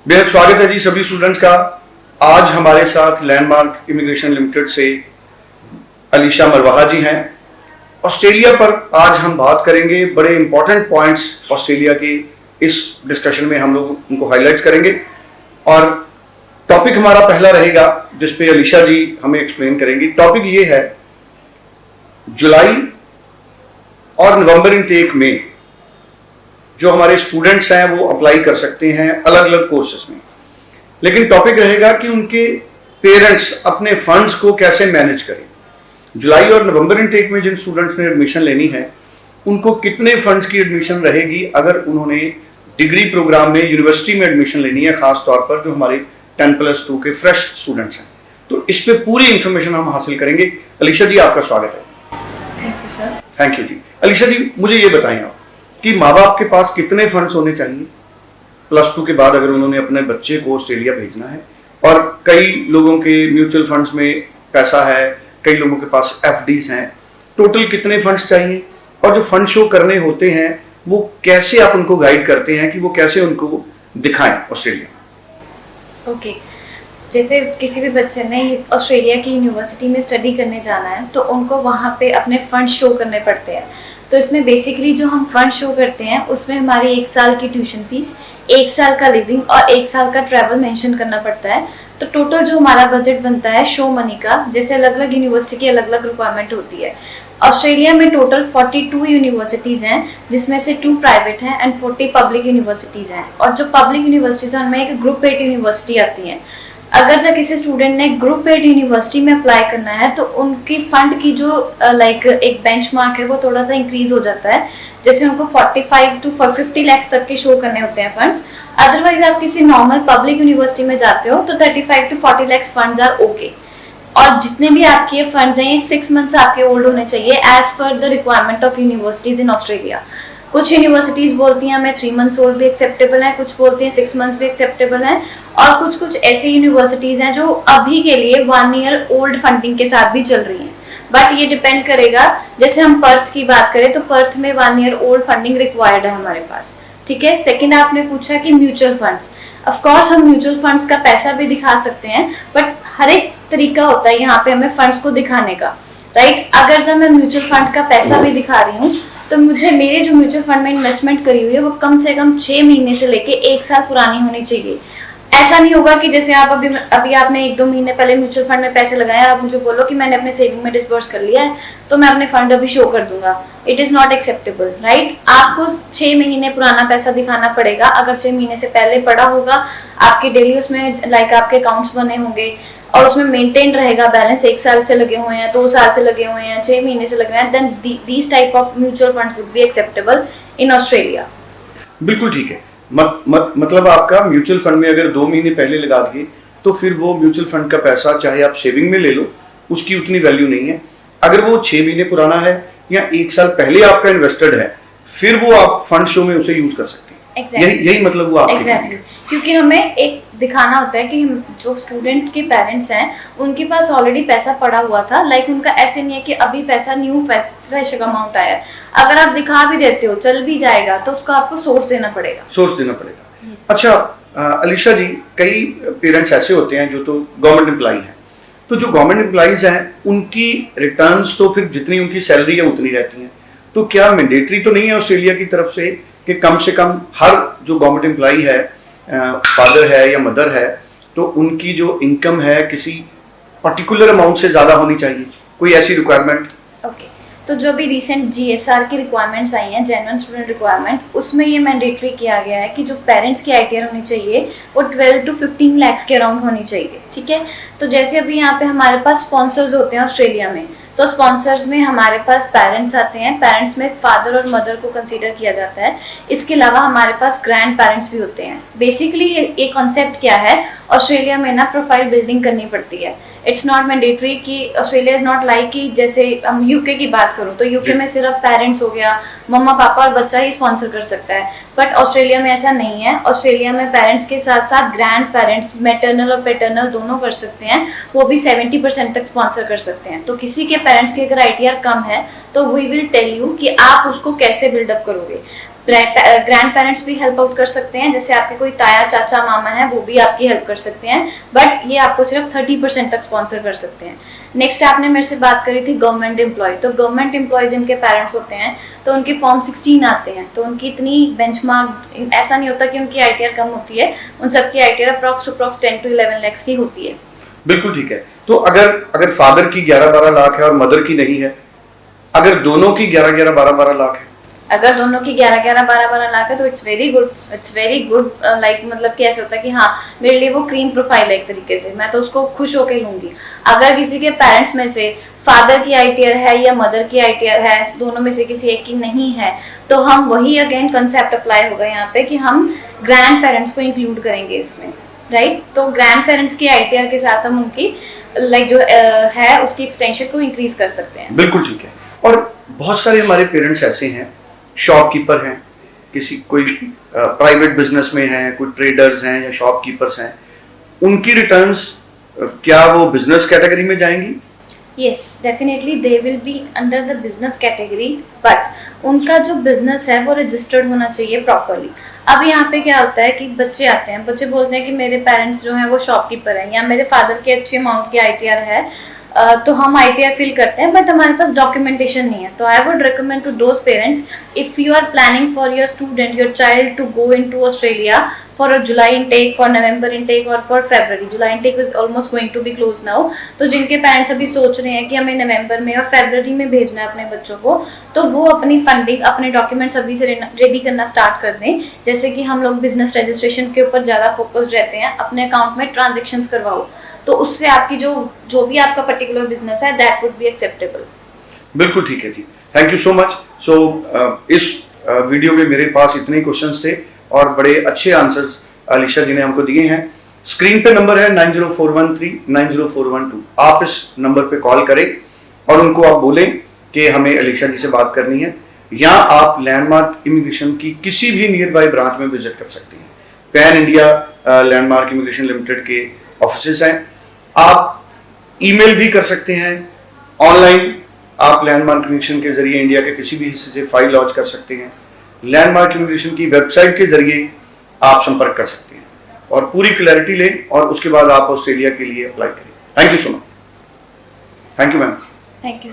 बेहद स्वागत है जी सभी स्टूडेंट्स का। आज हमारे साथ लैंडमार्क इमिग्रेशन लिमिटेड से अलीशा मरवाहा जी हैं। ऑस्ट्रेलिया पर आज हम बात करेंगे। बड़े इंपॉर्टेंट पॉइंट्स ऑस्ट्रेलिया के इस डिस्कशन में हम लोग उनको हाईलाइट करेंगे और टॉपिक हमारा पहला रहेगा जिस पे अलीशा जी हमें एक्सप्लेन करेंगी। टॉपिक ये है जुलाई और नवंबर इनटेक में जो हमारे स्टूडेंट्स हैं वो अप्लाई कर सकते हैं अलग अलग कोर्सेज में, लेकिन टॉपिक रहेगा कि उनके पेरेंट्स अपने फंड्स को कैसे मैनेज करें। जुलाई और नवंबर इनटेक में जिन स्टूडेंट्स ने एडमिशन लेनी है उनको कितने फंड्स की एडमिशन रहेगी अगर उन्होंने डिग्री प्रोग्राम में यूनिवर्सिटी में एडमिशन लेनी है, खास तौर पर जो हमारे 10+2 के फ्रेश स्टूडेंट्स हैं। तो इस पे पूरी इंफॉर्मेशन हम हासिल करेंगे। अलीशा जी आपका स्वागत है। Thank you sir. Thank you जी। अलीशा जी मुझे ये बताएं आप कि माँ बाप के पास कितने फंड्स होने चाहिए +2 के बाद अगर उन्होंने अपने बच्चे को ऑस्ट्रेलिया भेजना है। और कई लोगों के म्यूचुअल फंड्स में पैसा है, कई लोगों के पास FDs हैं। टोटल कितने फंड्स चाहिए और जो फंड शो करने होते हैं वो कैसे आप उनको गाइड करते हैं कि वो कैसे उनको दिखाएं ऑस्ट्रेलिया। ओके, जैसे किसी भी बच्चे ने ऑस्ट्रेलिया की यूनिवर्सिटी में स्टडी करने जाना है तो उनको वहाँ पे अपने फंड शो करने पड़ते हैं। तो इसमें बेसिकली जो हम फंड शो करते हैं उसमें हमारी 1 साल की ट्यूशन फीस, 1 साल का लिविंग और 1 साल का ट्रैवल मेंशन करना पड़ता है। तो टोटल जो हमारा बजट बनता है शो मनी का, जैसे अलग अलग यूनिवर्सिटी की अलग अलग रिक्वायरमेंट होती है। ऑस्ट्रेलिया में टोटल 42 यूनिवर्सिटीज़ हैं जिसमें से 2 प्राइवेट हैं एंड 40 पब्लिक यूनिवर्सिटीज़ हैं। और जो पब्लिक यूनिवर्सिटीज़ हैं उनमें एक ग्रुप 8 यूनिवर्सिटी आती है। अगर जब किसी स्टूडेंट ने ग्रुप 8 यूनिवर्सिटी में अप्लाई करना है तो उनकी फंड की जो एक बेंचमार्क है वो थोड़ा सा इंक्रीज हो जाता है। जैसे उनको 45 to 50 लाख तक के शो करने होते हैं फंड्स। अदरवाइज आप किसी नॉर्मल पब्लिक यूनिवर्सिटी में जाते हो तो 35 to 40 lakh funds are okay. और जितने भी आपके ये फंड्स हैं ये 6 मंथ्स आपके ओल्ड होने चाहिए as per the requirement of universities in Australia. कुछ यूनिवर्सिटीज बोलती हैं हमें 3 मंथ्स ओल्ड भी एक्सेप्टेबल है, कुछ बोलती हैं 6 मंथ्स भी एक्सेप्टेबल है और कुछ ऐसी यूनिवर्सिटीज हैं जो अभी के लिए 1 ईयर ओल्ड फंडिंग के साथ भी चल रही हैं। बट ये डिपेंड करेगा, जैसे हम पर्थ की बात करें तो पर्थ में 1 ईयर ओल्ड फंडिंग रिक्वायर्ड है हमारे पास। ठीक है। सेकेंड आपने पूछा कि म्यूचुअल फंड्स, ऑफकोर्स हम म्यूचुअल फंड्स का पैसा भी दिखा सकते हैं बट हर एक तरीका होता है यहाँ पे हमें फंड्स को दिखाने का, राइट। अगर जब मैं म्यूचुअल फंड का पैसा भी दिखा रही हूँ तो मुझे मेरे जो म्यूचुअल फंड में इन्वेस्टमेंट करी हुई है वो कम से कम 6 महीने से लेके 1 साल पुरानी होनी चाहिए। ऐसा नहीं होगा कि जैसे आप अभी आपने 1-2 महीने पहले म्यूचुअल फंड में पैसे लगाए और आप मुझे बोलो कि मैंने अपने सेविंग में डिस्बर्स कर लिया है तो मैं अपने फंड अभी शो कर दूंगा। It is not acceptable, right. आपको 6 महीने पुराना पैसा दिखाना पड़ेगा। अगर 6 महीने से पहले पड़ा होगा आपके डेली उसमें आपके अकाउंट्स बने होंगे और उसमें मेंटेन रहेगा बैलेंस, 1 साल से लगे हुए हैं, 2 साल से लगे हुए हैं, 6 महीने से लगे हुए हैं, then these type of mutual funds would be acceptable in Australia. बिल्कुल ठीक है। मतलब आपका म्यूचुअल फंड में अगर 2 महीने पहले लगा दिए तो फिर वो म्यूचुअल फंड का पैसा चाहे आप सेविंग में ले लो उसकी उतनी वैल्यू नहीं है। अगर वो 6 महीने पुराना है या 1 साल पहले आपका इन्वेस्टेड है फिर वो आप फंड शो में उसे यूज कर सकते हैं। यही मतलब हुआ आपके। एग्जैक्टली, क्योंकि हमें एक दिखाना होता है कि जो स्टूडेंट के पेरेंट्स हैं उनके पास ऑलरेडी पैसा पड़ा हुआ था। उनका ऐसे नहीं है कि अभी पैसा न्यू फ्रेश अमाउंट आया है। अगर आप दिखा भी देते हो चल भी जाएगा तो उसका आपको सोर्स देना पड़ेगा। अच्छा अलीशा जी, कई पेरेंट्स ऐसे होते हैं जो तो गवर्नमेंट एम्प्लॉई हैं, तो जो गवर्नमेंट एम्प्लॉइज हैं उनकी रिटर्न्स तो फिर जितनी उनकी सैलरी है उतनी रहती हैं। तो क्या मैंडेटरी तो नहीं है ऑस्ट्रेलिया की तरफ से कि कम से कम हर जो गवर्नमेंट एम्प्लॉई है, फादर है या मदर है, तो उनकी जो इनकम है किसी पर्टिकुलर अमाउंट से ज़्यादा होनी चाहिए? कोई ऐसी रिक्वायरमेंट? ओके, तो जो भी रिसेंट GSR की रिक्वायरमेंट्स आई हैं, जेन्युइन स्टूडेंट रिक्वायरमेंट, उसमें ये मैंडेटरी किया गया है कि जो पेरेंट्स की ITR होनी चाहिए वो 12 to 15 लाख के अराउंड होनी चाहिए। ठीक है। तो जैसे अभी यहाँ पे हमारे पास स्पॉन्सर्स होते हैं ऑस्ट्रेलिया में, तो स्पॉन्सर्स में हमारे पास पेरेंट्स आते हैं। पेरेंट्स में फादर और मदर को कंसीडर किया जाता है। इसके अलावा हमारे पास ग्रैंड पेरेंट्स भी होते हैं। बेसिकली ये कॉन्सेप्ट क्या है, ऑस्ट्रेलिया में ना प्रोफाइल बिल्डिंग करनी पड़ती है। इट्स नॉट मैंडेटरी कि ऑस्ट्रेलिया इज नॉट लाइक कि जैसे हम यूके की बात करूँ तो यूके में सिर्फ पेरेंट्स हो गया, मम्मा पापा और बच्चा ही स्पॉन्सर कर सकता है। बट ऑस्ट्रेलिया में ऐसा नहीं है। ऑस्ट्रेलिया में पेरेंट्स के साथ साथ ग्रैंड पेरेंट्स, मैटरनल और पैटर्नल दोनों कर सकते हैं। वो भी 70% तक स्पॉन्सर कर सकते हैं। तो किसी के पेरेंट्स की अगर ITR कम है तो वी विल टेल यू कि आप उसको कैसे बिल्डअप करोगे। ग्रैंड पेरेंट्स भी हेल्प आउट कर सकते हैं, जैसे आपके कोई ताया चाचा मामा है वो भी आपकी हेल्प कर सकते हैं, बट ये आपको सिर्फ 30% तक स्पॉन्सर कर सकते हैं। नेक्स्ट आपने मेरे से बात करी थी गवर्नमेंट एम्प्लॉय, तो गवर्नमेंट एम्प्लॉय जिनके पेरेंट्स होते हैं तो उनके फॉर्म 16 आते हैं, तो उनकी इतनी बेंचमार्क ऐसा नहीं होता कि उनकी ITR कम होती है, उन सबकी ITR अप्रॉक्स 10 to 11 lakhs की होती है। बिल्कुल ठीक है। तो अगर फादर की 11-12 लाख है और मदर की नहीं है, अगर दोनों की 11-11, 12-12 लाख है, अगर दोनों की 11-11, 12-12 लाख है तो इट्स वेरी गुड लाइक मतलब कि ऐसे होता है कि हाँ मेरे लिए वो क्लीन प्रोफाइल है एक तरीके से, मैं तो उसको खुश होके लूंगी। अगर किसी के पेरेंट्स में से फादर की ITR है या मदर की ITR है, दोनों में से किसी एक की नहीं है, तो हम वही अगेन कंसेप्ट अप्लाई होगा यहाँ पे कि हम ग्रैंड पेरेंट्स को इंक्लूड करेंगे इसमें, राइट। तो ग्रैंड पेरेंट्स की ITR के साथ हम उनकी लाइक जो है उसकी एक्सटेंशन को इंक्रीज कर सकते हैं। बिल्कुल ठीक है। और बहुत सारे हमारे पेरेंट्स ऐसे हैं, शॉपकीपर हैं, किसी कोई प्राइवेट बिजनेस में हैं, कोई ट्रेडर्स हैं या शॉपकीपर्स हैं, उनकी रिटर्न्स क्या वो बिजनेस कैटेगरी में जाएंगी? Yes definitely they will be under the business category, but उनका जो बिजनेस है वो रजिस्टर्ड होना चाहिए प्रॉपरली। अब यहाँ पे क्या होता है कि बच्चे आते हैं, बच्चे बोलते हैं कि मेरे पेरेंट्स जो हैं वो शॉपकीपर हैं या मेरे फादर की अच्छी अमाउंट की ITR है, तो हम ITR फिल करते हैं बट हमारे पास डॉक्यूमेंटेशन नहीं है। तो I would recommend to those parents, if you are planning for your student your child to go into Australia for a July intake, for November intake or for February, July intake is almost going to be closed now, तो जिनके parents अभी सोच रहे हैं कि हमें नवंबर में और फरवरी में भेजना है अपने बच्चों को, तो वो अपनी फंडिंग अपने डॉक्यूमेंट्स अभी से रेडी करना स्टार्ट कर दें। जैसे कि हम लोग बिजनेस रजिस्ट्रेशन के ऊपर ज़्यादा फोकस्ड रहते हैं, अपने अकाउंट में ट्रांजेक्शन्स करवाओ, तो उससे आपकी जो भी आपका पर्टिकुलर बिजनेस है दैट वुड बी एक्सेप्टेबल। बिल्कुल ठीक है जी, थैंक यू सो मच। सो इस वीडियो में मेरे पास इतने क्वेश्चंस थे और बड़े अच्छे आंसर्स अलीशा जी ने हमको दिए हैं। स्क्रीन पे नंबर है 9041390412, आप इस नंबर पे कॉल करें और उनको आप बोलें कि हमें अलीशा जी से बात करनी है, या आप लैंडमार्क इमिग्रेशन की किसी भी नियर बाय ब्रांच में विजिट कर सकते हैं। Pan India landmark immigration limited के ऑफिस हैं, आप ईमेल भी कर सकते हैं, ऑनलाइन आप लैंडमार्क इमिग्रेशन के जरिए इंडिया के किसी भी हिस्से से फाइल लॉन्च कर सकते हैं, लैंडमार्क इमिग्रेशन की वेबसाइट के जरिए आप संपर्क कर सकते हैं और पूरी क्लैरिटी लें और उसके बाद आप ऑस्ट्रेलिया के लिए अप्लाई करें। Thank you so much. Thank you ma'am. Thank you.